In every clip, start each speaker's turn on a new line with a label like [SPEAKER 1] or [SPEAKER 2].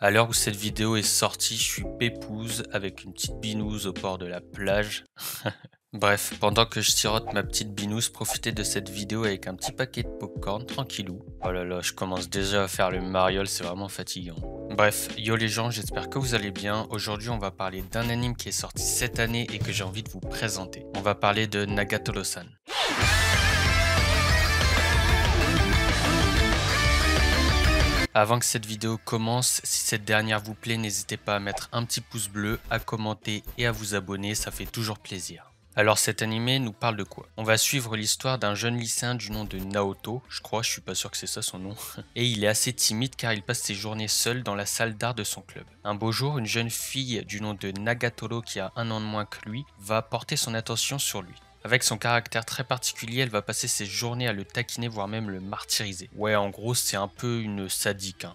[SPEAKER 1] À l'heure où cette vidéo est sortie, je suis pépouze avec une petite binouse au bord de la plage. Bref, pendant que je sirote ma petite binouse, profitez de cette vidéo avec un petit paquet de popcorn, tranquillou. Oh là là, je commence déjà à faire le mariole, c'est vraiment fatigant. Bref, yo les gens, j'espère que vous allez bien. Aujourd'hui, on va parler d'un anime qui est sorti cette année et que j'ai envie de vous présenter. On va parler de Nagatoro-san. Avant que cette vidéo commence, si cette dernière vous plaît, n'hésitez pas à mettre un petit pouce bleu, à commenter et à vous abonner, ça fait toujours plaisir. Alors cet animé nous parle de quoi? On va suivre l'histoire d'un jeune lycéen du nom de Naoto, je crois, je suis pas sûr que c'est ça son nom, et il est assez timide car il passe ses journées seul dans la salle d'art de son club. Un beau jour, une jeune fille du nom de Nagatoro qui a un an de moins que lui va porter son attention sur lui. Avec son caractère très particulier, elle va passer ses journées à le taquiner, voire même le martyriser. Ouais, en gros, c'est un peu une sadique.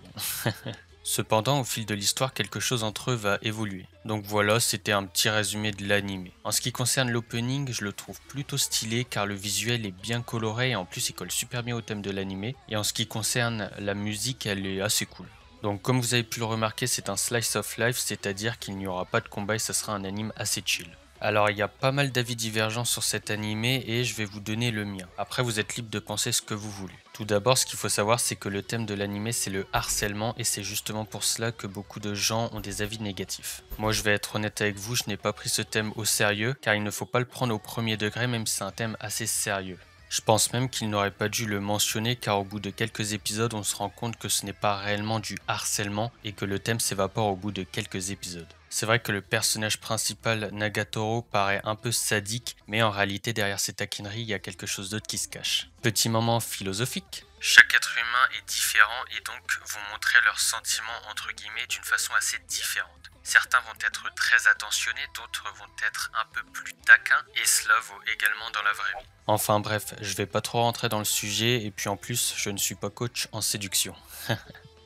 [SPEAKER 1] Cependant, au fil de l'histoire, quelque chose entre eux va évoluer. Donc voilà, c'était un petit résumé de l'anime. En ce qui concerne l'opening, je le trouve plutôt stylé car le visuel est bien coloré et en plus il colle super bien au thème de l'anime. Et en ce qui concerne la musique, elle est assez cool. Donc comme vous avez pu le remarquer, c'est un slice of life, c'est-à-dire qu'il n'y aura pas de combat et ça sera un anime assez chill. Alors il y a pas mal d'avis divergents sur cet animé et je vais vous donner le mien. Après vous êtes libre de penser ce que vous voulez. Tout d'abord ce qu'il faut savoir c'est que le thème de l'animé c'est le harcèlement et c'est justement pour cela que beaucoup de gens ont des avis négatifs. Moi je vais être honnête avec vous, je n'ai pas pris ce thème au sérieux car il ne faut pas le prendre au premier degré même si c'est un thème assez sérieux. Je pense même qu'il n'aurait pas dû le mentionner car au bout de quelques épisodes on se rend compte que ce n'est pas réellement du harcèlement et que le thème s'évapore au bout de quelques épisodes. C'est vrai que le personnage principal, Nagatoro, paraît un peu sadique, mais en réalité derrière ces taquineries, il y a quelque chose d'autre qui se cache. Petit moment philosophique. Chaque être humain est différent et donc vont montrer leurs sentiments entre guillemets d'une façon assez différente. Certains vont être très attentionnés, d'autres vont être un peu plus taquins et cela vaut également dans la vraie vie. Enfin bref, je vais pas trop rentrer dans le sujet et puis en plus, je ne suis pas coach en séduction.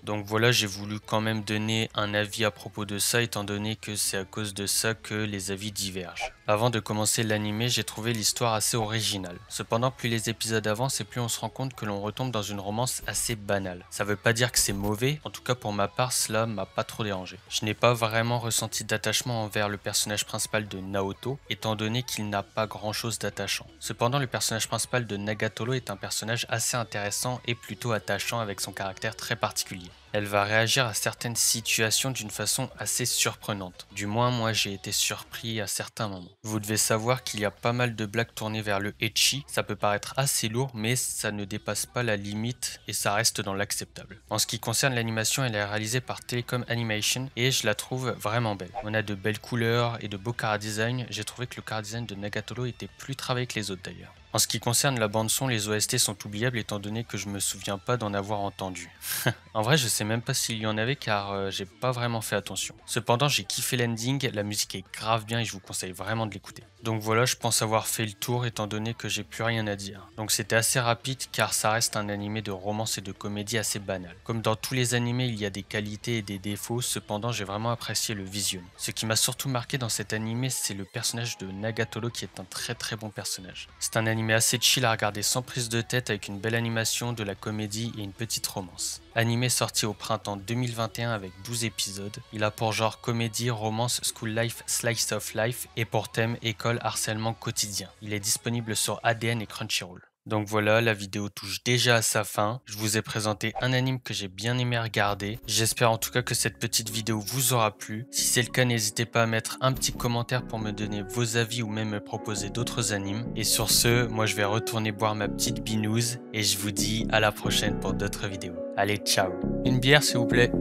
[SPEAKER 1] Donc voilà, j'ai voulu quand même donner un avis à propos de ça étant donné que c'est à cause de ça que les avis divergent. Avant de commencer l'animé, j'ai trouvé l'histoire assez originale. Cependant, plus les épisodes avancent et plus on se rend compte que l'on retombe dans une romance assez banale. Ça veut pas dire que c'est mauvais, en tout cas pour ma part, cela m'a pas trop dérangé. Je n'ai pas vraiment ressenti d'attachement envers le personnage principal de Naoto, étant donné qu'il n'a pas grand chose d'attachant. Cependant, le personnage principal de Nagatoro est un personnage assez intéressant et plutôt attachant avec son caractère très particulier. Elle va réagir à certaines situations d'une façon assez surprenante. Du moins, moi j'ai été surpris à certains moments. Vous devez savoir qu'il y a pas mal de blagues tournées vers le ecchi. Ça peut paraître assez lourd, mais ça ne dépasse pas la limite et ça reste dans l'acceptable. En ce qui concerne l'animation, elle est réalisée par Telecom Animation et je la trouve vraiment belle. On a de belles couleurs et de beaux chara-design. J'ai trouvé que le chara-design de Nagatoro était plus travaillé que les autres d'ailleurs. En ce qui concerne la bande-son, les OST sont oubliables étant donné que je me souviens pas d'en avoir entendu. En vrai, je sais même pas s'il y en avait car j'ai pas vraiment fait attention. Cependant, j'ai kiffé l'ending, la musique est grave bien et je vous conseille vraiment de l'écouter. Donc voilà, je pense avoir fait le tour étant donné que j'ai plus rien à dire. Donc c'était assez rapide car ça reste un animé de romance et de comédie assez banal. Comme dans tous les animés, il y a des qualités et des défauts, cependant j'ai vraiment apprécié le visionnement. Ce qui m'a surtout marqué dans cet animé, c'est le personnage de Nagatoro qui est un très bon personnage. C'est un animé assez chill à regarder sans prise de tête avec une belle animation, de la comédie et une petite romance. Animé sorti au printemps 2021 avec 12 épisodes. Il a pour genre comédie, romance, school life, slice of life et pour thème école, harcèlement quotidien. Il est disponible sur ADN et Crunchyroll. Donc voilà, la vidéo touche déjà à sa fin. Je vous ai présenté un anime que j'ai bien aimé regarder. J'espère en tout cas que cette petite vidéo vous aura plu. Si c'est le cas, n'hésitez pas à mettre un petit commentaire pour me donner vos avis ou même me proposer d'autres animes. Et sur ce, moi je vais retourner boire ma petite binouse et je vous dis à la prochaine pour d'autres vidéos. Allez, ciao. Une bière s'il vous plaît.